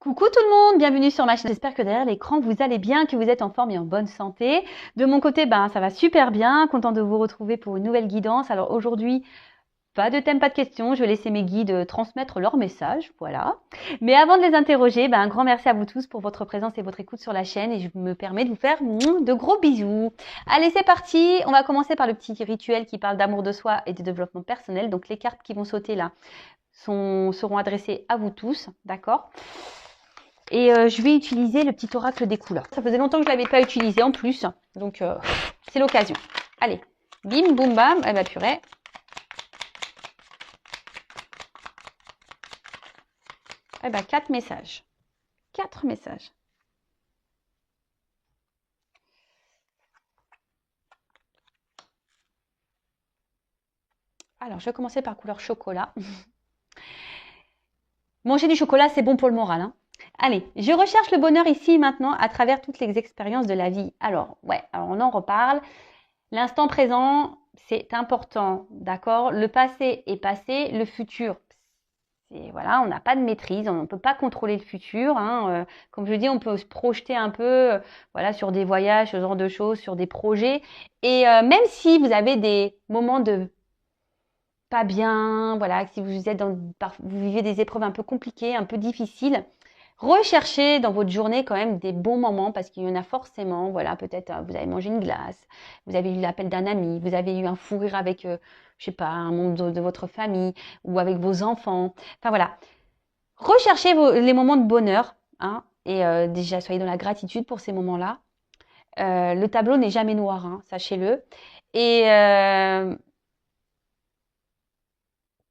Coucou tout le monde, bienvenue sur ma chaîne. J'espère que derrière l'écran vous allez bien, que vous êtes en forme et en bonne santé. De mon côté, ça va super bien, content de vous retrouver pour une nouvelle guidance. Alors aujourd'hui, pas de thème, pas de questions, je vais laisser mes guides transmettre leur message, voilà. Mais avant de les interroger, un grand merci à vous tous pour votre présence et votre écoute sur la chaîne et je me permets de vous faire de gros bisous. Allez, c'est parti, on va commencer par le petit rituel qui parle d'amour de soi et de développement personnel. Donc les cartes qui vont sauter là seront adressées à vous tous, d'accord ? Et je vais utiliser le petit oracle des couleurs. Ça faisait longtemps que je ne l'avais pas utilisé en plus. Donc, c'est l'occasion. Allez, bim, boum, bam. Eh ben, purée. Eh ben, 4 messages. 4 messages. Alors, je vais commencer par couleur chocolat. Manger du chocolat, c'est bon pour le moral, hein. Allez, je recherche le bonheur ici maintenant à travers toutes les expériences de la vie. Alors, alors on en reparle. L'instant présent, c'est important, d'accord? Le passé est passé, le futur, voilà, on n'a pas de maîtrise, on ne peut pas contrôler le futur, hein. Comme je dis, on peut se projeter un peu, voilà, sur des voyages, ce genre de choses, sur des projets. Et même si vous avez des moments de pas bien, voilà, si vous êtes vous vivez des épreuves un peu compliquées, un peu difficiles, recherchez dans votre journée quand même des bons moments parce qu'il y en a forcément. Voilà, peut-être vous avez mangé une glace, vous avez eu l'appel d'un ami, vous avez eu un fou rire avec, je sais pas, un membre de votre famille ou avec vos enfants. Enfin voilà, recherchez les moments de bonheur, hein, et déjà soyez dans la gratitude pour ces moments-là. Le tableau n'est jamais noir, hein, sachez-le. Et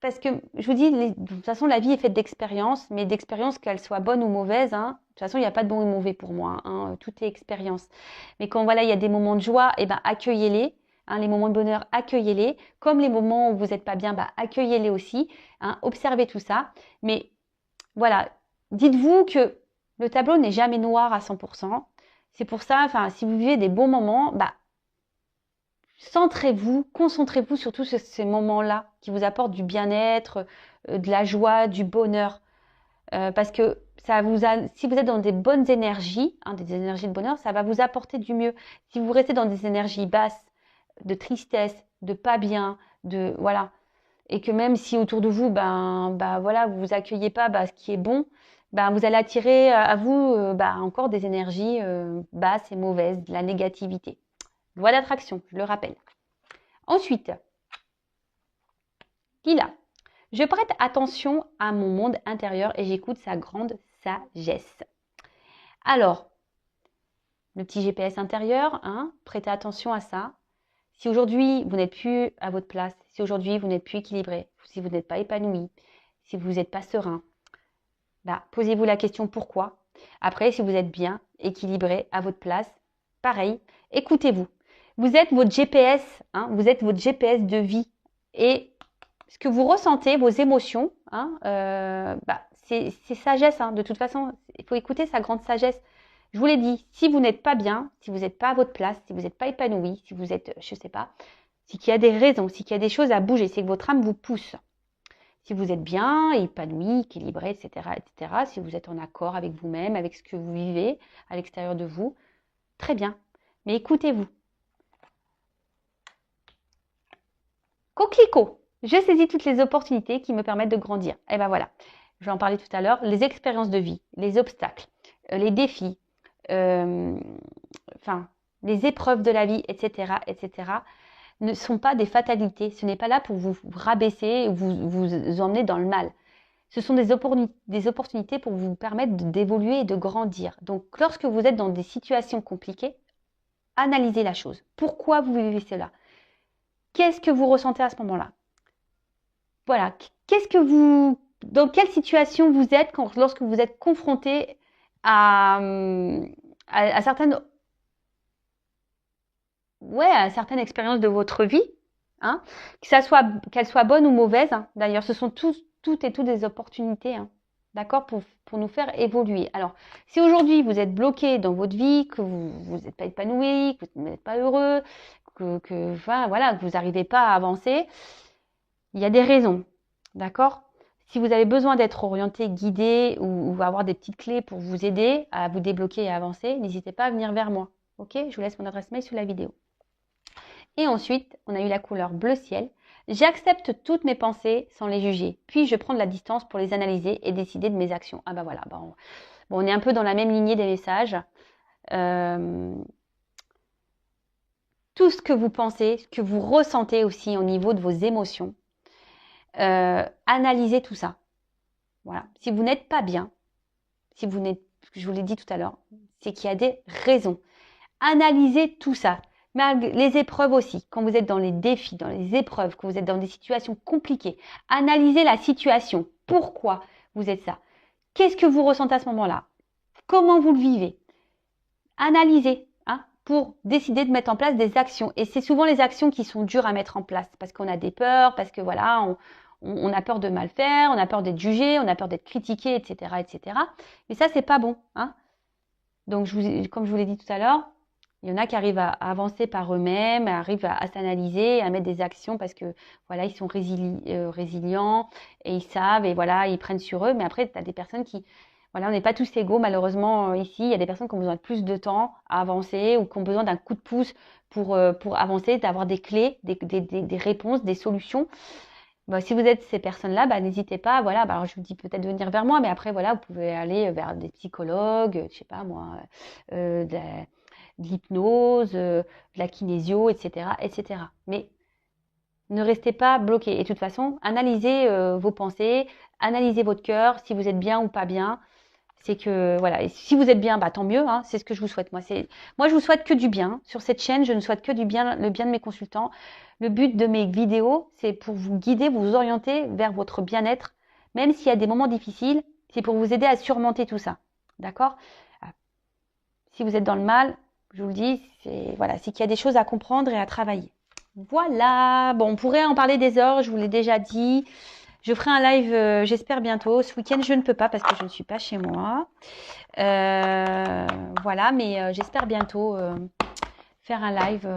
parce que je vous dis, de toute façon, la vie est faite d'expériences, mais d'expériences, qu'elles soient bonnes ou mauvaises, hein. De toute façon, il n'y a pas de bon ou mauvais pour moi, hein. Tout est expérience. Mais quand voilà, il y a des moments de joie, accueillez-les. Hein, les moments de bonheur, accueillez-les. Comme les moments où vous n'êtes pas bien, accueillez-les aussi. Hein, observez tout ça. Mais voilà, dites-vous que le tableau n'est jamais noir à 100%. C'est pour ça, si vous vivez des bons moments, centrez-vous, concentrez-vous sur tous ces moments-là qui vous apportent du bien-être, de la joie, du bonheur. Parce que si vous êtes dans des bonnes énergies, hein, des énergies de bonheur, ça va vous apporter du mieux. Si vous restez dans des énergies basses, de tristesse, de pas bien, voilà, et que même si autour de vous, voilà, vous accueillez pas ce qui est bon, vous allez attirer à vous encore des énergies basses et mauvaises, de la négativité. Loi d'attraction, je le rappelle. Ensuite, Lila, je prête attention à mon monde intérieur et j'écoute sa grande sagesse. Alors, le petit GPS intérieur, hein, prêtez attention à ça. Si aujourd'hui vous n'êtes plus à votre place, si aujourd'hui vous n'êtes plus équilibré, si vous n'êtes pas épanoui, si vous n'êtes pas serein, posez-vous la question pourquoi. Après, si vous êtes bien, équilibré, à votre place, pareil, écoutez-vous. Vous êtes votre GPS, hein, vous êtes votre GPS de vie. Et ce que vous ressentez, vos émotions, hein, c'est sagesse. Hein. De toute façon, il faut écouter sa grande sagesse. Je vous l'ai dit, si vous n'êtes pas bien, si vous n'êtes pas à votre place, si vous n'êtes pas épanoui, si vous êtes, je ne sais pas, c'est qu'il y a des raisons, c'est qu'il y a des choses à bouger, c'est que votre âme vous pousse. Si vous êtes bien, épanoui, équilibré, etc., etc., si vous êtes en accord avec vous-même, avec ce que vous vivez à l'extérieur de vous, très bien. Mais écoutez-vous. Coquelicot, je saisis toutes les opportunités qui me permettent de grandir. Et voilà, je vais en parler tout à l'heure. Les expériences de vie, les obstacles, les défis, les épreuves de la vie, etc., etc., ne sont pas des fatalités. Ce n'est pas là pour vous rabaisser ou vous emmener dans le mal. Ce sont des opportunités pour vous permettre d'évoluer et de grandir. Donc, lorsque vous êtes dans des situations compliquées, analysez la chose. Pourquoi vous vivez cela ? Qu'est-ce que vous ressentez à ce moment-là ? Voilà, dans quelle situation vous êtes lorsque vous êtes confronté à certaines expériences de votre vie, hein, qu'elles soient bonnes ou mauvaises. Hein. D'ailleurs, ce sont toutes des opportunités, hein, d'accord, pour nous faire évoluer. Alors, si aujourd'hui vous êtes bloqué dans votre vie, que vous n'êtes pas épanoui, que vous n'êtes pas heureux, que vous n'arrivez pas à avancer, il y a des raisons, d'accord ? Si vous avez besoin d'être orienté, guidé ou avoir des petites clés pour vous aider à vous débloquer et à avancer, n'hésitez pas à venir vers moi. Ok? Je vous laisse mon adresse mail sous la vidéo. Et ensuite, on a eu la couleur bleu ciel. J'accepte toutes mes pensées sans les juger. Puis, je prends de la distance pour les analyser et décider de mes actions. Ah bah voilà, bon, on est un peu dans la même lignée des messages. Tout ce que vous pensez, ce que vous ressentez aussi au niveau de vos émotions, analysez tout ça. Voilà. Si vous n'êtes pas bien, si vous n'êtes, je vous l'ai dit tout à l'heure, c'est qu'il y a des raisons. Analysez tout ça. Les épreuves aussi, quand vous êtes dans les défis, dans les épreuves, quand vous êtes dans des situations compliquées, analysez la situation. Pourquoi vous êtes ça? Qu'est-ce que vous ressentez à ce moment-là? Comment vous le vivez? Analysez pour décider de mettre en place des actions. Et c'est souvent les actions qui sont dures à mettre en place parce qu'on a des peurs, parce que voilà, on a peur de mal faire, on a peur d'être jugé, on a peur d'être critiqué, etc., etc. Mais ça, c'est pas bon. Donc, comme je vous l'ai dit tout à l'heure, il y en a qui arrivent à avancer par eux-mêmes, arrivent à s'analyser, à mettre des actions parce que voilà, ils sont résilients et ils savent et voilà, ils prennent sur eux. Mais après, tu as des personnes qui, voilà, on n'est pas tous égaux malheureusement ici. Il y a des personnes qui ont besoin de plus de temps à avancer ou qui ont besoin d'un coup de pouce pour avancer, d'avoir des clés, des réponses, des solutions. Bah, si vous êtes ces personnes-là, bah, n'hésitez pas. Voilà, bah, alors je vous dis peut-être de venir vers moi, mais après voilà, vous pouvez aller vers des psychologues, je sais pas moi, de l'hypnose, de la kinésio, etc., etc. Mais ne restez pas bloqué. Et de toute façon, analysez vos pensées, analysez votre cœur, si vous êtes bien ou pas bien. C'est que voilà, et si vous êtes bien, bah tant mieux. C'est ce que je vous souhaite. Moi, je vous souhaite que du bien sur cette chaîne. Je ne souhaite que du bien, le bien de mes consultants. Le but de mes vidéos, c'est pour vous guider, vous orienter vers votre bien-être, même s'il y a des moments difficiles. C'est pour vous aider à surmonter tout ça. D'accord? Si vous êtes dans le mal, je vous le dis, c'est qu'il y a des choses à comprendre et à travailler. Voilà. Bon, on pourrait en parler des heures. Je vous l'ai déjà dit. Je ferai un live, j'espère bientôt. Ce week-end, je ne peux pas parce que je ne suis pas chez moi. Voilà, mais j'espère bientôt faire un live.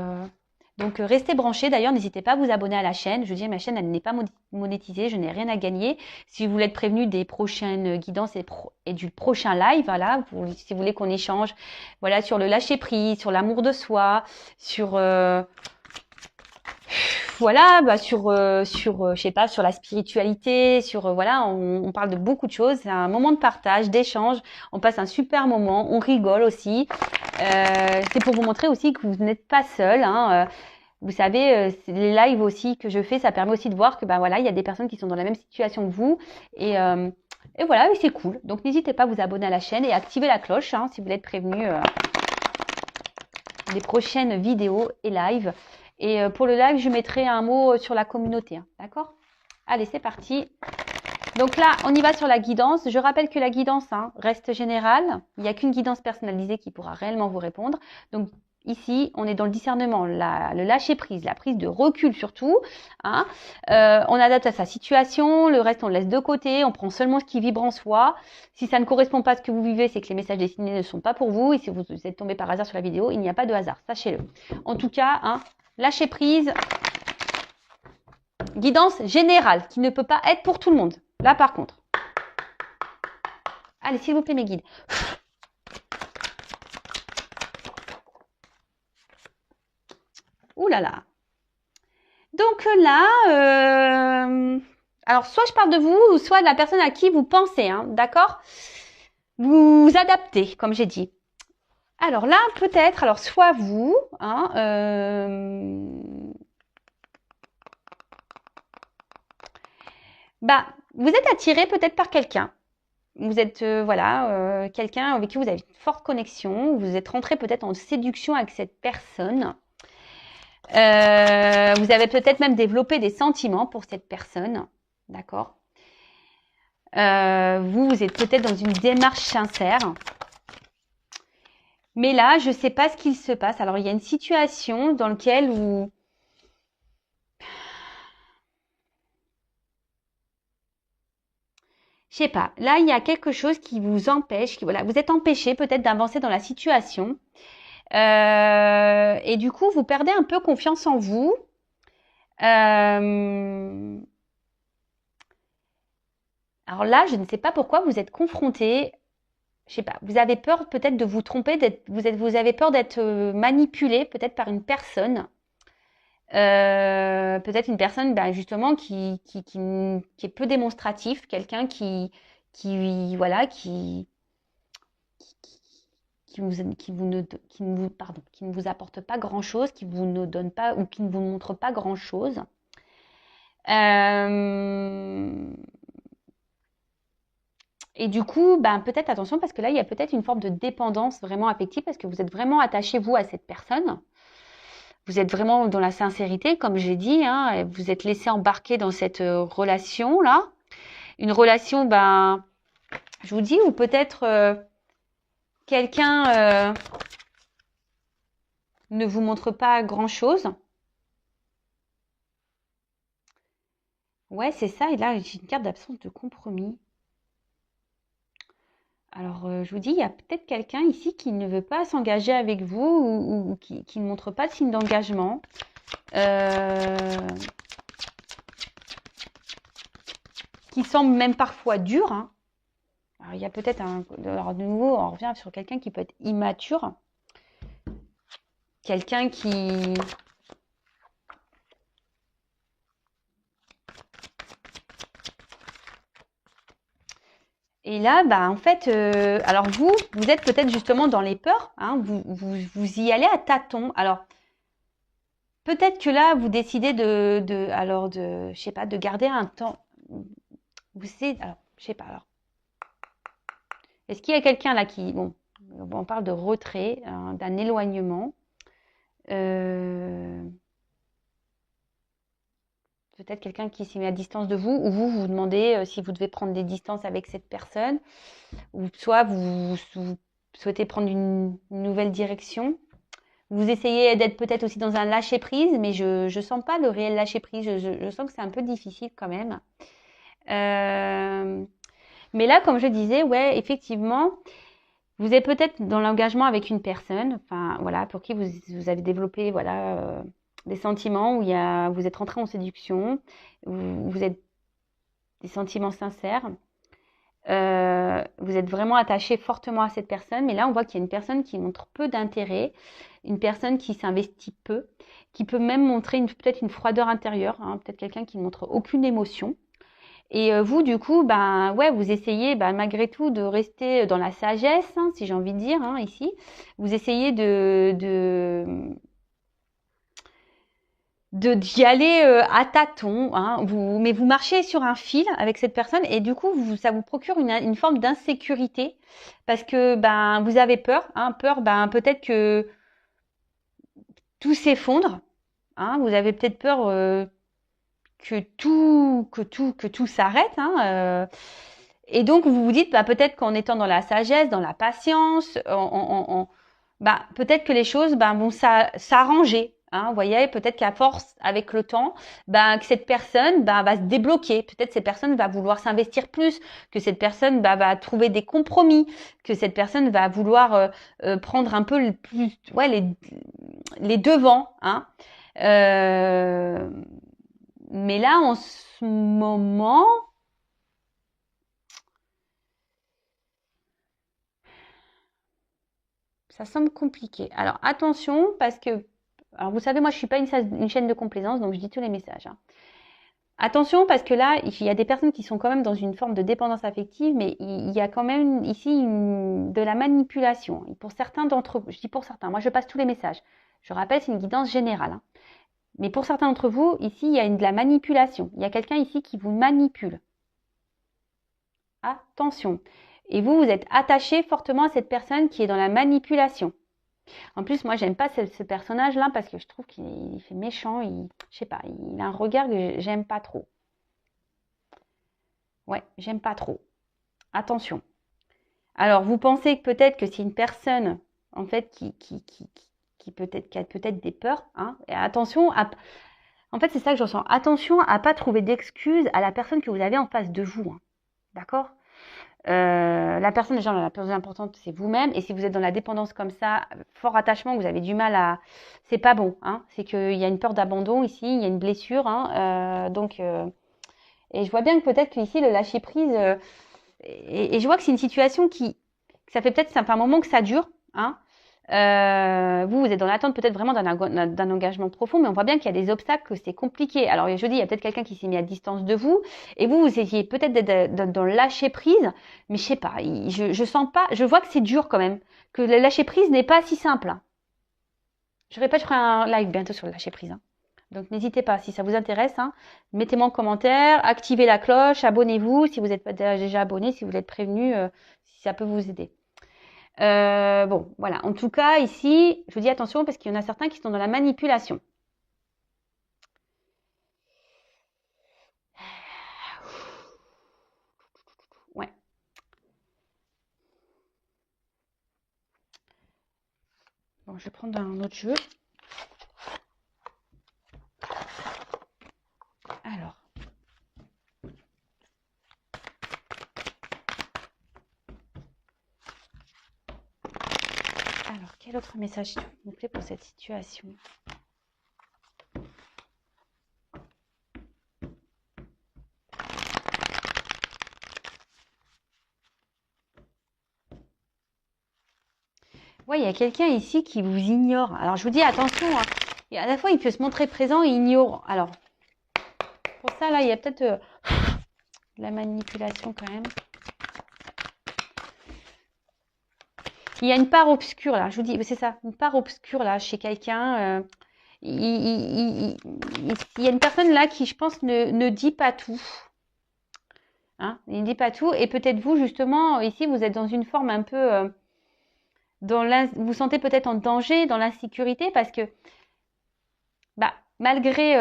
Donc, restez branchés. D'ailleurs, n'hésitez pas à vous abonner à la chaîne. Je veux dire, ma chaîne, elle n'est pas monétisée. Je n'ai rien à gagner. Si vous voulez être prévenu des prochaines guidances et du prochain live, voilà, si vous voulez qu'on échange, voilà, sur le lâcher-prise, sur l'amour de soi, sur... voilà, bah je sais pas, sur la spiritualité, voilà, on parle de beaucoup de choses. C'est un moment de partage, d'échange. On passe un super moment, on rigole aussi. C'est pour vous montrer aussi que vous n'êtes pas seul. Vous savez, les lives aussi que je fais, ça permet aussi de voir que voilà, il y a des personnes qui sont dans la même situation que vous. Et voilà, c'est cool. Donc n'hésitez pas à vous abonner à la chaîne et activer la cloche si vous voulez être prévenu des prochaines vidéos et lives. Et pour le live, je mettrai un mot sur la communauté. D'accord? Allez, c'est parti. Donc là, on y va sur la guidance. Je rappelle que la guidance reste générale. Il n'y a qu'une guidance personnalisée qui pourra réellement vous répondre. Donc ici, on est dans le discernement, le lâcher-prise, la prise de recul surtout. On adapte à sa situation. Le reste, on le laisse de côté. On prend seulement ce qui vibre en soi. Si ça ne correspond pas à ce que vous vivez, c'est que les messages destinés ne sont pas pour vous. Et si vous êtes tombé par hasard sur la vidéo, il n'y a pas de hasard. Sachez-le. En tout cas, lâcher prise, guidance générale qui ne peut pas être pour tout le monde. Là, par contre. Allez, s'il vous plaît, mes guides. Ouh là là. Donc là, alors soit je parle de vous, ou soit de la personne à qui vous pensez, d'accord? Vous adaptez, comme j'ai dit. Alors là, peut-être, alors soit vous, vous êtes attiré peut-être par quelqu'un. Vous êtes, quelqu'un avec qui vous avez une forte connexion. Vous êtes rentré peut-être en séduction avec cette personne. Vous avez peut-être même développé des sentiments pour cette personne. D'accord? Vous êtes peut-être dans une démarche sincère. Mais là, je ne sais pas ce qu'il se passe. Alors, il y a une situation dans laquelle où... Je sais pas. Là, il y a quelque chose qui vous empêche. Voilà, vous êtes empêché peut-être d'avancer dans la situation. Et du coup, vous perdez un peu confiance en vous. Alors là, je ne sais pas pourquoi vous êtes confronté. Je sais pas, vous avez peur peut-être de vous tromper, vous avez peur d'être manipulé peut-être par une personne. Peut-être une personne justement qui est peu démonstratif, quelqu'un voilà, qui ne vous apporte pas grand-chose, qui vous ne donne pas ou qui ne vous montre pas grand-chose. Et du coup, peut-être attention parce que là, il y a peut-être une forme de dépendance vraiment affective parce que vous êtes vraiment attaché, vous, à cette personne. Vous êtes vraiment dans la sincérité, comme j'ai dit, hein, et vous êtes laissé embarquer dans cette relation-là. Une relation, je vous dis, ou peut-être quelqu'un ne vous montre pas grand-chose. Ouais, c'est ça. Et là, j'ai une carte d'absence de compromis. Alors, je vous dis, il y a peut-être quelqu'un ici qui ne veut pas s'engager avec vous ou qui ne montre pas de signe d'engagement. Qui semble même parfois dur. Hein. Alors, il y a peut-être alors, de nouveau, on revient sur quelqu'un qui peut être immature. Quelqu'un qui... Et là, en fait, alors vous êtes peut-être justement dans les peurs. Hein, vous y allez à tâtons. Alors, peut-être que là, vous décidez je sais pas, de garder un temps. Vous savez, alors, je sais pas. Alors, est-ce qu'il y a quelqu'un là qui, bon, on parle de retrait, hein, d'un éloignement. Peut-être quelqu'un qui s'est mis à distance de vous, ou vous demandez si vous devez prendre des distances avec cette personne, ou soit vous souhaitez prendre une nouvelle direction. Vous essayez d'être peut-être aussi dans un lâcher-prise, mais je ne sens pas le réel lâcher-prise. Je sens que c'est un peu difficile quand même. Mais là, comme je disais, ouais, effectivement, vous êtes peut-être dans l'engagement avec une personne, enfin voilà, pour qui vous avez développé voilà des sentiments où vous êtes rentré en séduction, vous êtes des sentiments sincères. Vous êtes vraiment attaché fortement à cette personne, mais là on voit qu'il y a une personne qui montre peu d'intérêt, une personne qui s'investit peu, qui peut même montrer peut-être une froideur intérieure, hein, peut-être quelqu'un qui ne montre aucune émotion. Et vous, du coup, ouais, vous essayez malgré tout de rester dans la sagesse, hein, si j'ai envie de dire, hein, ici. Vous essayez d'y aller à tâtons, hein, mais vous marchez sur un fil avec cette personne et du coup, ça vous procure une forme d'insécurité parce que vous avez peur, hein, peur, peut-être que tout s'effondre, hein, vous avez peut-être peur que tout s'arrête, hein, et donc vous vous dites peut-être qu'en étant dans la sagesse, dans la patience, peut-être que les choses vont s'arranger. Hein, vous voyez, peut-être qu'à force, avec le temps, que cette personne va se débloquer. Peut-être cette personne va vouloir s'investir plus, que cette personne va trouver des compromis, que cette personne va vouloir prendre un peu les devants. Hein. Mais là, en ce moment, ça semble compliqué. Alors attention, parce que, alors vous savez, moi je suis pas une chaîne de complaisance, donc je dis tous les messages. Hein. Attention, parce que là, il y a des personnes qui sont quand même dans une forme de dépendance affective, mais il y a quand même ici de la manipulation. Et pour certains d'entre vous, je dis pour certains, moi je passe tous les messages. Je rappelle, c'est une guidance générale. Hein. Mais pour certains d'entre vous, ici, il y a de la manipulation. Il y a quelqu'un ici qui vous manipule. Attention. Et vous êtes attaché fortement à cette personne qui est dans la manipulation. En plus, moi, j'aime pas ce personnage-là parce que je trouve qu'il fait méchant. Je sais pas, il a un regard que j'aime pas trop. Ouais, j'aime pas trop. Attention. Alors, vous pensez que peut-être que c'est une personne, en fait, qui a peut-être des peurs. Hein, et attention en fait, c'est ça que je ressens. Attention à pas trouver d'excuses à la personne que vous avez en face de vous. Hein. D'accord ? La personne, déjà, la plus importante, c'est vous-même. Et si vous êtes dans la dépendance comme ça, fort attachement, vous avez du mal à... C'est pas bon. Hein. C'est qu'il y a une peur d'abandon ici, il y a une blessure. Hein. Donc, Et je vois bien que peut-être qu'ici, le lâcher prise, et je vois que c'est une situation que ça fait peut-être un moment que ça dure, hein. Vous êtes dans l'attente peut-être vraiment d'un engagement profond, mais on voit bien qu'il y a des obstacles, que c'est compliqué. Alors, je dis, il y a peut-être quelqu'un qui s'est mis à distance de vous, et vous essayez peut-être d'être dans le lâcher prise, mais je sais pas, je sens pas, je vois que c'est dur quand même, que le lâcher prise n'est pas si simple, hein. Je répète, je ferai un live bientôt sur le lâcher prise, hein. Donc n'hésitez pas, si ça vous intéresse, hein, mettez-moi en commentaire, activez la cloche, abonnez-vous si vous n'êtes pas déjà abonné, si vous êtes prévenu, si ça peut vous aider. Bon, voilà. En tout cas, ici, je vous dis attention parce qu'il y en a certains qui sont dans la manipulation. Ouais. Bon, je vais prendre un autre jeu. Alors. Alors, quel autre message s'il vous plaît pour cette situation? Ouais, il y a quelqu'un ici qui vous ignore. Alors, je vous dis attention, hein. Et à la fois, il peut se montrer présent et ignore. Alors, pour ça, là, il y a peut-être de la manipulation quand même. Il y a une part obscure, là. Je vous dis, c'est ça, une part obscure, là, chez quelqu'un. Il y a une personne, là, qui, je pense, ne dit pas tout. Hein, il ne dit pas tout. Et peut-être vous, justement, ici, vous êtes dans une forme un peu... vous vous sentez peut-être en danger, dans l'insécurité, parce que bah, malgré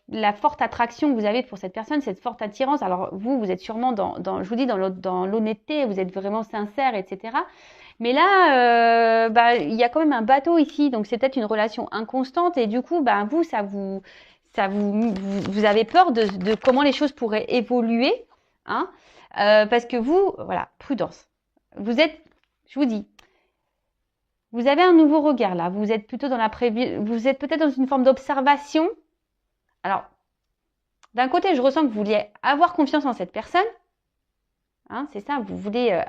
la forte attraction que vous avez pour cette personne, cette forte attirance, alors vous êtes sûrement je vous dis, dans l'honnêteté, vous êtes vraiment sincère, etc. Mais là, il y a quand même un bateau ici, donc c'est peut-être une relation inconstante, et du coup, vous avez peur de comment les choses pourraient évoluer, hein, parce que vous, voilà, prudence. Je vous dis, vous avez un nouveau regard là. Vous êtes plutôt dans vous êtes peut-être dans une forme d'observation. Alors, d'un côté, je ressens que vous vouliez avoir confiance en cette personne. Hein, c'est ça, vous voulez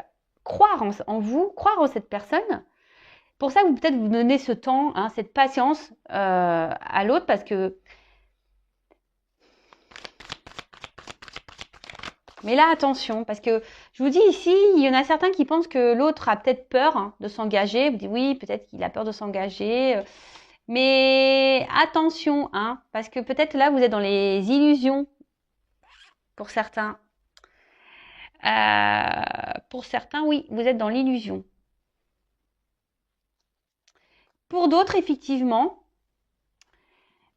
croire en vous, croire en cette personne. Pour ça, vous peut-être vous donnez ce temps, hein, cette patience à l'autre, parce que. Mais là, attention, parce que je vous dis ici, il y en a certains qui pensent que l'autre a peut-être peur, hein, de s'engager. Vous dites oui, peut-être qu'il a peur de s'engager. Mais attention, hein, parce que peut-être là, vous êtes dans les illusions pour certains. Pour certains, oui, vous êtes dans l'illusion. Pour d'autres, effectivement,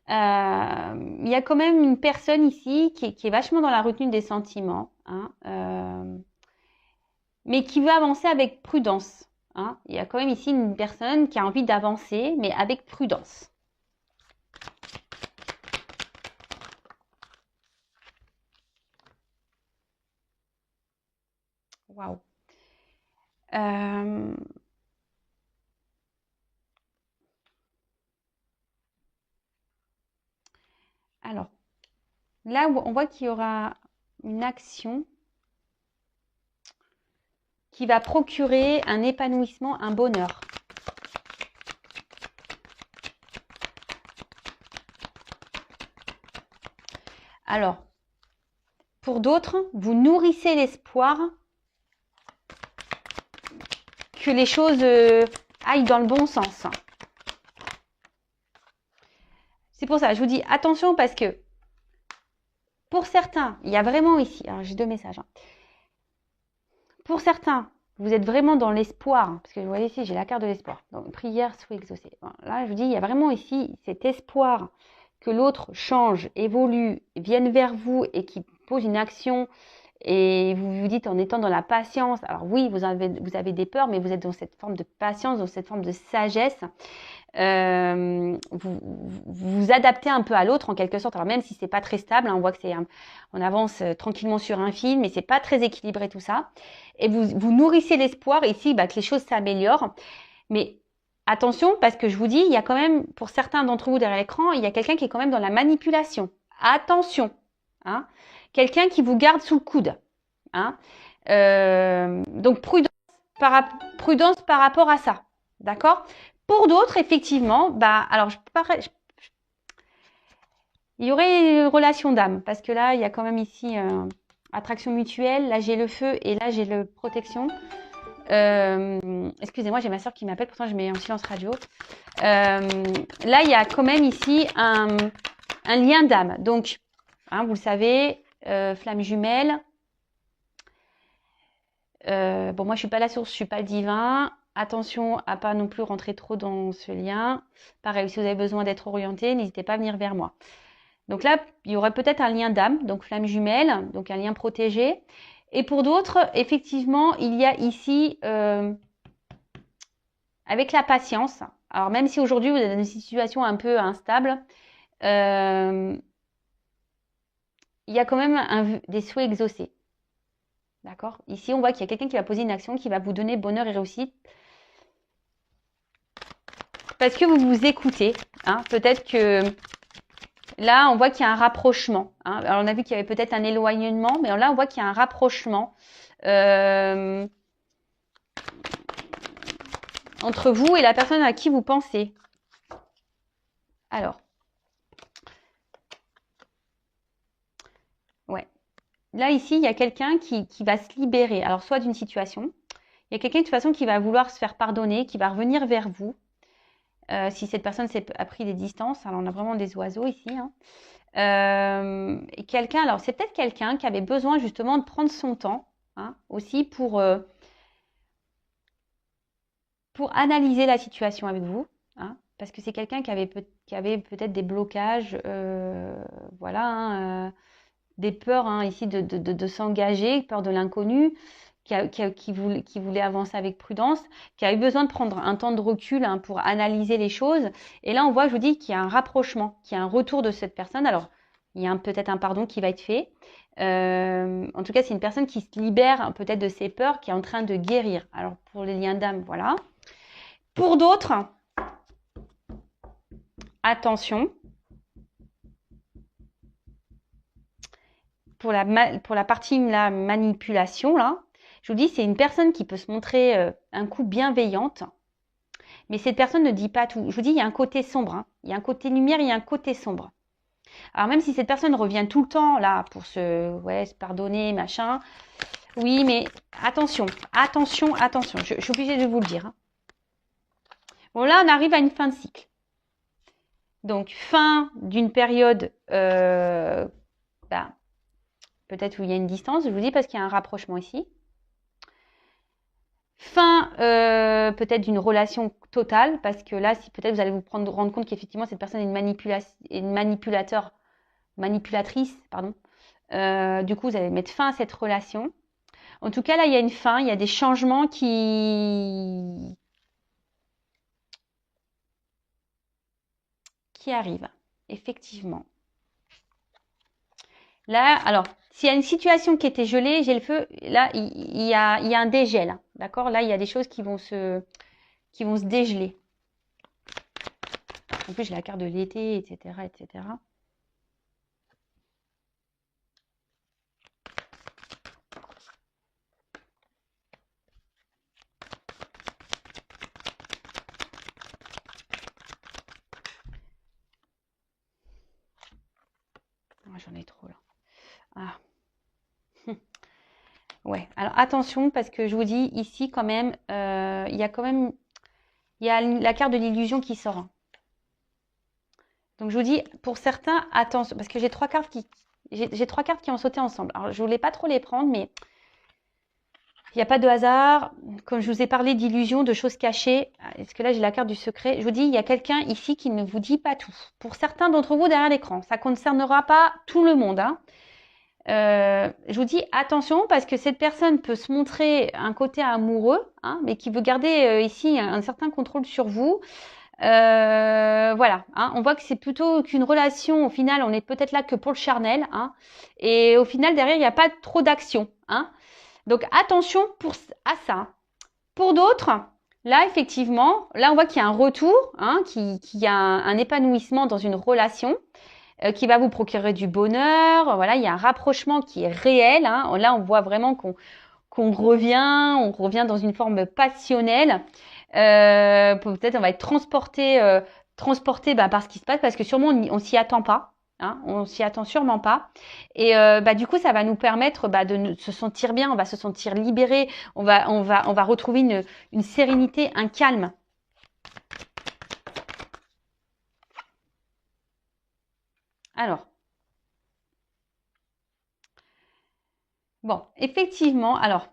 il y a quand même une personne ici qui est vachement dans la retenue des sentiments, hein, mais qui veut avancer avec prudence. Hein. Il y a quand même ici une personne qui a envie d'avancer, mais avec prudence. Waouh. Alors, là, on voit qu'il y aura une action qui va procurer un épanouissement, un bonheur. Alors, pour d'autres, vous nourrissez l'espoir que les choses aillent dans le bon sens. C'est pour ça, je vous dis attention parce que pour certains, il y a vraiment ici, alors j'ai deux messages. Hein. Pour certains, vous êtes vraiment dans l'espoir, parce que vous voyez ici, j'ai la carte de l'espoir. Donc, prière soit exaucée. Bon, là, je vous dis, il y a vraiment ici cet espoir que l'autre change, évolue, vienne vers vous et qui pose une action. Et vous vous dites en étant dans la patience, alors oui, vous avez des peurs, mais vous êtes dans cette forme de patience, dans cette forme de sagesse. Vous vous adaptez un peu à l'autre en quelque sorte. Alors même si c'est pas très stable, hein, on voit que on avance tranquillement sur un fil, mais c'est pas très équilibré tout ça. Et vous nourrissez l'espoir ici que les choses s'améliorent. Mais attention, parce que je vous dis, il y a quand même, pour certains d'entre vous derrière l'écran, il y a quelqu'un qui est quand même dans la manipulation. Attention, hein. quelqu'un qui vous garde sous le coude. Hein. Donc, prudence par rapport à ça. D'accord? Pour d'autres, effectivement, alors, il y aurait une relation d'âme, parce que là, il y a quand même ici attraction mutuelle. Là, j'ai le feu et là, j'ai le protection. Excusez-moi, j'ai ma soeur qui m'appelle, pourtant je mets en silence radio. Là, il y a quand même ici un lien d'âme. Donc, hein, vous le savez, flamme jumelle. Bon, moi, je suis pas la source, je suis pas le divin. Attention à pas non plus rentrer trop dans ce lien. Pareil, si vous avez besoin d'être orienté, n'hésitez pas à venir vers moi. Donc là, il y aurait peut-être un lien d'âme, donc flamme jumelle, donc un lien protégé. Et pour d'autres, effectivement, il y a ici, avec la patience, alors même si aujourd'hui vous êtes dans une situation un peu instable, il y a quand même des souhaits exaucés. D'accord? Ici, on voit qu'il y a quelqu'un qui va poser une action qui va vous donner bonheur et réussite. Parce que vous vous écoutez. Hein? Peut-être que là, on voit qu'il y a un rapprochement. Hein? Alors, on a vu qu'il y avait peut-être un éloignement, mais là, on voit qu'il y a un rapprochement entre vous et la personne à qui vous pensez. Alors. Ouais. Là, ici, il y a quelqu'un qui va se libérer. Alors, soit d'une situation. Il y a quelqu'un de toute façon qui va vouloir se faire pardonner, qui va revenir vers vous. Si cette personne a pris des distances. Alors, on a vraiment des oiseaux ici. Hein. Et quelqu'un, alors c'est peut-être quelqu'un qui avait besoin justement de prendre son temps hein, aussi pour analyser la situation avec vous. Hein, parce que c'est quelqu'un qui avait peut-être des blocages, voilà, hein, des peurs hein, ici de s'engager, peur de l'inconnu, qui voulait avancer avec prudence, qui a eu besoin de prendre un temps de recul hein, pour analyser les choses. Et là, on voit, je vous dis, qu'il y a un rapprochement, qu'il y a un retour de cette personne. Alors, il y a peut-être un pardon qui va être fait. En tout cas, c'est une personne qui se libère peut-être de ses peurs, qui est en train de guérir. Alors, pour les liens d'âme, voilà. Pour d'autres, attention. Pour la partie la manipulation, là, je vous dis, c'est une personne qui peut se montrer un coup bienveillante, mais cette personne ne dit pas tout. Je vous dis, il y a un côté sombre. Hein. Il y a un côté lumière, il y a un côté sombre. Alors même si cette personne revient tout le temps là pour se pardonner, machin, oui, mais attention, attention, attention. Je suis obligée de vous le dire. Hein. Bon, là, on arrive à une fin de cycle. Donc, fin d'une période, peut-être où il y a une distance, je vous dis parce qu'il y a un rapprochement ici. Fin peut-être d'une relation totale, parce que là, si peut-être vous allez vous rendre compte qu'effectivement cette personne est une manipulatrice, pardon. Du coup, vous allez mettre fin à cette relation. En tout cas, là, il y a une fin, il y a des changements qui arrivent, effectivement. Là, alors, s'il y a une situation qui était gelée, j'ai le feu, là, il y a un dégel. D'accord? Là, il y a des choses qui vont se dégeler. En plus, j'ai la carte de l'été, etc., etc. J'en ai trop là. Ah. Ouais, alors attention parce que je vous dis ici quand même, il y a la carte de l'illusion qui sort. Donc je vous dis pour certains attention parce que j'ai trois cartes qui ont sauté ensemble. Alors je voulais pas trop les prendre, mais il n'y a pas de hasard. Comme je vous ai parlé d'illusion, de choses cachées, est-ce que là j'ai la carte du secret? Je vous dis, il y a quelqu'un ici qui ne vous dit pas tout. Pour certains d'entre vous derrière l'écran, ça ne concernera pas tout le monde. Hein. Je vous dis attention parce que cette personne peut se montrer un côté amoureux, hein, mais qui veut garder ici un certain contrôle sur vous. Voilà, hein, on voit que c'est plutôt qu'une relation. Au final, on est peut-être là que pour le charnel, hein, et au final derrière il n'y a pas trop d'action. Hein. Donc attention à ça. Pour d'autres, là effectivement, là on voit qu'il y a un retour, hein, qu'il y a un épanouissement dans une relation. qui va vous procurer du bonheur. Voilà, il y a un rapprochement qui est réel. Hein. Là, on voit vraiment qu'on revient dans une forme passionnelle. Peut-être on va être transporté par ce qui se passe parce que sûrement on s'y attend pas. Hein, on s'y attend sûrement pas. Et du coup, ça va nous permettre de se sentir bien. On va se sentir libéré. On va retrouver une sérénité, un calme. Alors, bon, effectivement, alors,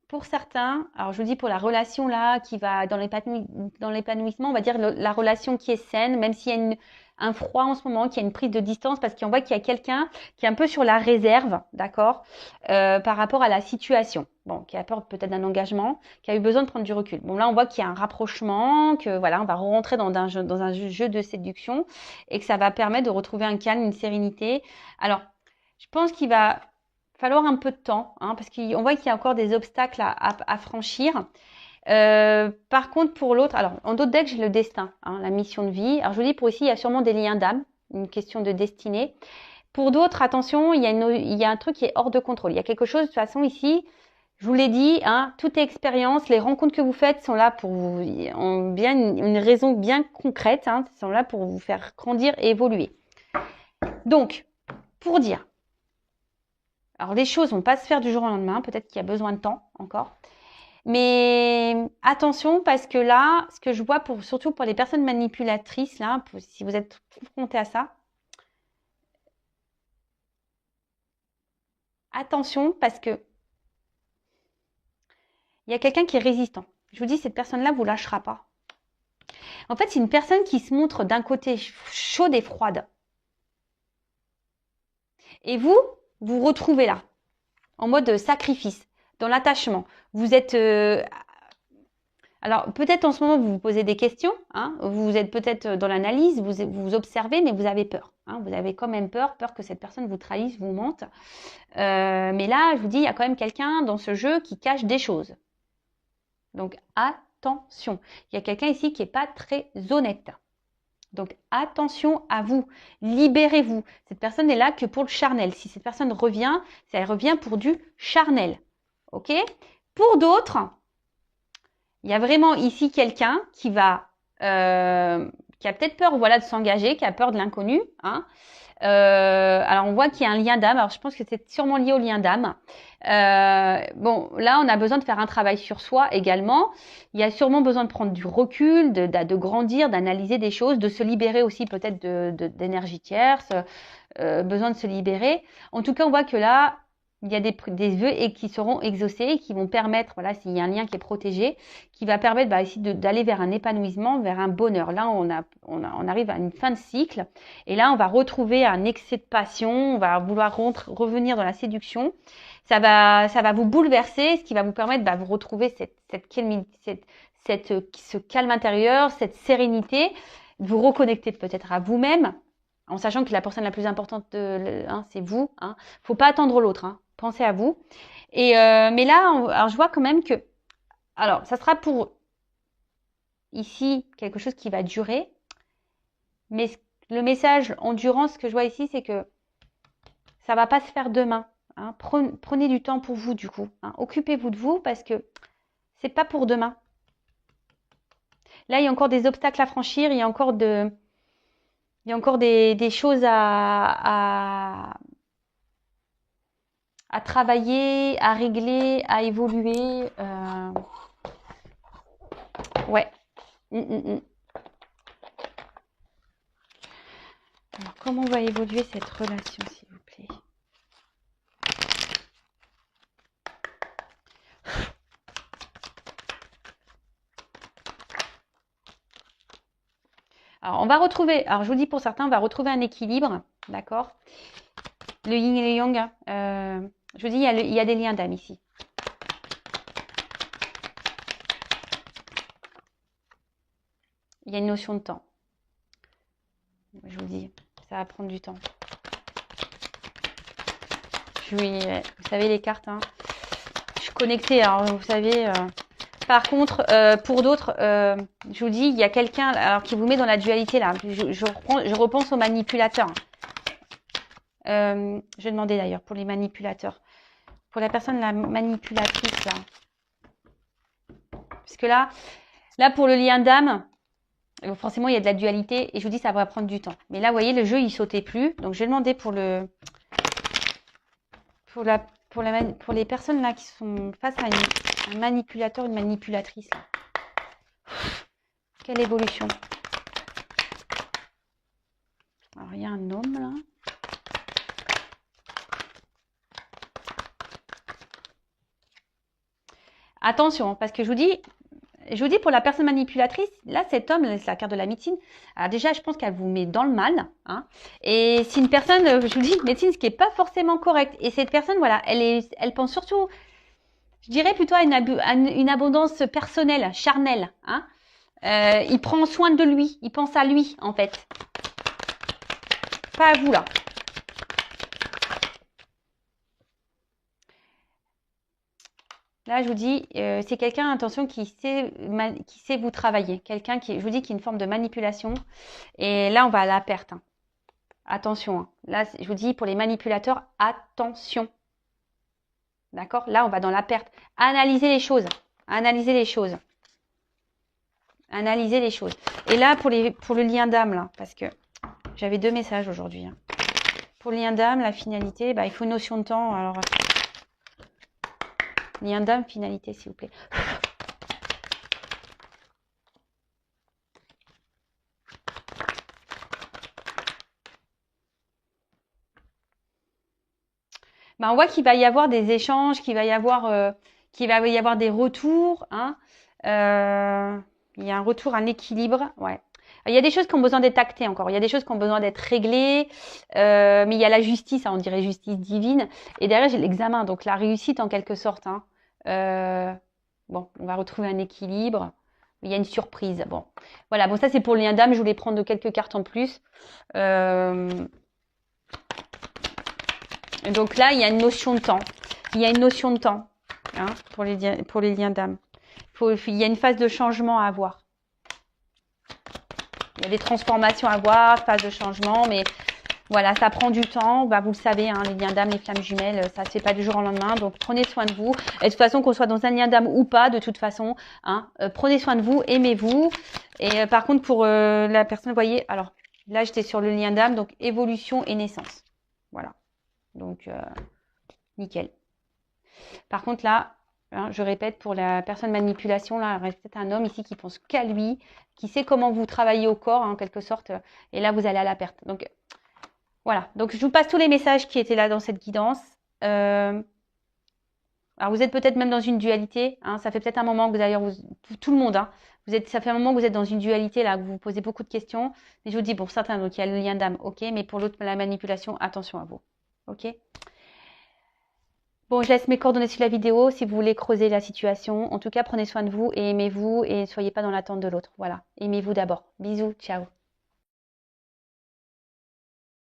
pour certains, alors je vous dis pour la relation là qui va dans l'épanouissement, on va dire la relation qui est saine, même s'il y a un froid en ce moment, qu'il y a une prise de distance, parce qu'on voit qu'il y a quelqu'un qui est un peu sur la réserve, d'accord, par rapport à la situation. Bon, qui a peur peut-être d'un engagement, qui a eu besoin de prendre du recul. Bon, là, on voit qu'il y a un rapprochement, que voilà, on va rentrer dans un jeu de séduction et que ça va permettre de retrouver un calme, une sérénité. Alors, je pense qu'il va falloir un peu de temps, hein, parce qu'on voit qu'il y a encore des obstacles à franchir. Par contre, pour l'autre, alors en d'autres decks, j'ai le destin, hein, la mission de vie. Alors je vous dis, pour ici, il y a sûrement des liens d'âme, une question de destinée. Pour d'autres, attention, il y a un truc qui est hors de contrôle. Il y a quelque chose, de toute façon, ici, je vous l'ai dit, hein, toute expérience, les rencontres que vous faites sont là pour vous, ont bien une raison bien concrète, hein, sont là pour vous faire grandir et évoluer. Donc, pour dire, alors les choses vont pas se faire du jour au lendemain, peut-être qu'il y a besoin de temps encore. Mais attention parce que là, ce que je vois surtout pour les personnes manipulatrices, là, si vous êtes confrontés à ça, attention parce que il y a quelqu'un qui est résistant. Je vous dis, cette personne-là vous lâchera pas. En fait, c'est une personne qui se montre d'un côté chaude et froide. Et vous retrouvez là, en mode sacrifice, dans l'attachement. Vous êtes... alors, peut-être en ce moment, vous vous posez des questions. Hein, vous êtes peut-être dans l'analyse, vous observez, mais vous avez peur. Hein, vous avez quand même peur que cette personne vous trahisse, vous mente. Mais là, je vous dis, il y a quand même quelqu'un dans ce jeu qui cache des choses. Donc, attention. Il y a quelqu'un ici qui n'est pas très honnête. Donc, attention à vous. Libérez-vous. Cette personne n'est là que pour le charnel. Si cette personne revient, elle revient pour du charnel. OK ? Pour d'autres, il y a vraiment ici quelqu'un qui a peut-être peur, voilà, de s'engager, qui a peur de l'inconnu. Hein. Alors, on voit qu'il y a un lien d'âme. Alors, je pense que c'est sûrement lié au lien d'âme. Bon, là, on a besoin de faire un travail sur soi également. Il y a sûrement besoin de prendre du recul, de grandir, d'analyser des choses, de se libérer aussi peut-être d'énergie tierce, besoin de se libérer. En tout cas, on voit que là, il y a des vœux qui seront exaucés et qui vont permettre, voilà, s'il y a un lien qui est protégé, qui va permettre ici d'aller vers un épanouissement, vers un bonheur. Là, on arrive à une fin de cycle et là, on va retrouver un excès de passion, on va vouloir revenir dans la séduction. Ça va vous bouleverser, ce qui va vous permettre de vous retrouver ce calme intérieur, cette sérénité, de vous reconnecter peut-être à vous-même, en sachant que la personne la plus importante, c'est vous. Hein. Faut pas attendre l'autre. Hein. Pensez à vous. Et mais là, alors je vois quand même que, alors ça sera pour ici quelque chose qui va durer, mais le message endurance que je vois ici, c'est que ça va pas se faire demain. Hein. Prenez du temps pour vous du coup. Hein. Occupez-vous de vous parce que c'est pas pour demain. Là, il y a encore des obstacles à franchir. Il y a encore des choses à travailler, à régler, à évoluer. Ouais. Alors, comment va évoluer cette relation, s'il vous plaît? Alors, on va retrouver, alors je vous dis pour certains, on va retrouver un équilibre, d'accord? Le yin et le yang, je vous dis, il y a des liens d'âme ici. Il y a une notion de temps. Je vous dis, ça va prendre du temps. Vous savez les cartes, hein. Je suis connectée, alors vous savez, Par contre, pour d'autres, je vous dis, il y a quelqu'un alors qui vous met dans la dualité là. Je repense aux manipulateurs. Je vais demander d'ailleurs pour les manipulateurs. Pour la personne, la manipulatrice là. Parce que là pour le lien d'âme, forcément il y a de la dualité et je vous dis ça va prendre du temps. Mais là, vous voyez, le jeu il sautait plus. Donc je vais demander pour les personnes là qui sont face à un manipulateur, une manipulatrice. Là. Quelle évolution. Alors il y a un homme là. Attention, parce que je vous dis pour la personne manipulatrice, là, cet homme, c'est la carte de la médecine. Alors déjà, je pense qu'elle vous met dans le mal. Hein, et c'est une personne, je vous dis, médecine, ce qui n'est pas forcément correct. Et cette personne, voilà, elle pense surtout, je dirais plutôt à une abondance personnelle, charnelle. Hein. Il prend soin de lui, il pense à lui, en fait. Pas à vous, là. Là, je vous dis, c'est quelqu'un, attention, qui sait vous travailler. Quelqu'un qui, je vous dis, qui est une forme de manipulation. Et là, on va à la perte. Hein. Attention. Hein. Là, je vous dis, pour les manipulateurs, attention. D'accord? Là, on va dans la perte. Analysez les choses. Analysez les choses. Analysez les choses. Et là, pour le lien d'âme, là, parce que j'avais 2 messages aujourd'hui. Hein. Pour le lien d'âme, la finalité, il faut une notion de temps. Alors... Lien d'âme, finalité, s'il vous plaît. On voit qu'il va y avoir des échanges, qu'il va y avoir des retours. Hein. Il y a un retour, un équilibre. Ouais. Il y a des choses qui ont besoin d'être actées encore. Il y a des choses qui ont besoin d'être réglées. Mais il y a la justice, hein, on dirait justice divine. Et derrière, j'ai l'examen, donc la réussite en quelque sorte. Hein. Bon, on va retrouver un équilibre. Il y a une surprise. Bon, voilà. Bon, ça c'est pour le lien d'âme. Je voulais prendre quelques cartes en plus. Donc là, il y a une notion de temps. Il y a une notion de temps hein, pour les liens d'âme. Il y a une phase de changement à avoir. Il y a des transformations à avoir, phase de changement, mais voilà, ça prend du temps. Vous le savez, hein, les liens d'âme, les flammes jumelles, ça ne se fait pas du jour au lendemain. Donc, prenez soin de vous. Et de toute façon, qu'on soit dans un lien d'âme ou pas, de toute façon, hein, prenez soin de vous, aimez-vous. Et par contre, pour la personne, vous voyez, alors là, j'étais sur le lien d'âme, donc évolution et naissance. Voilà. Donc, nickel. Par contre, là, hein, je répète, pour la personne manipulation, là, il reste peut-être un homme ici qui pense qu'à lui, qui sait comment vous travaillez au corps, hein, en quelque sorte. Et là, vous allez à la perte. Donc, voilà, donc je vous passe tous les messages qui étaient là dans cette guidance. Alors vous êtes peut-être même dans une dualité, hein, ça fait peut-être un moment que d'ailleurs, tout le monde, hein, ça fait un moment que vous êtes dans une dualité là, que vous vous posez beaucoup de questions. Mais je vous dis, pour certains, donc il y a le lien d'âme, ok, mais pour l'autre, la manipulation, attention à vous, ok. Bon, je laisse mes coordonnées sur la vidéo si vous voulez creuser la situation. En tout cas, prenez soin de vous et aimez-vous et ne soyez pas dans l'attente de l'autre. Voilà, aimez-vous d'abord. Bisous, ciao.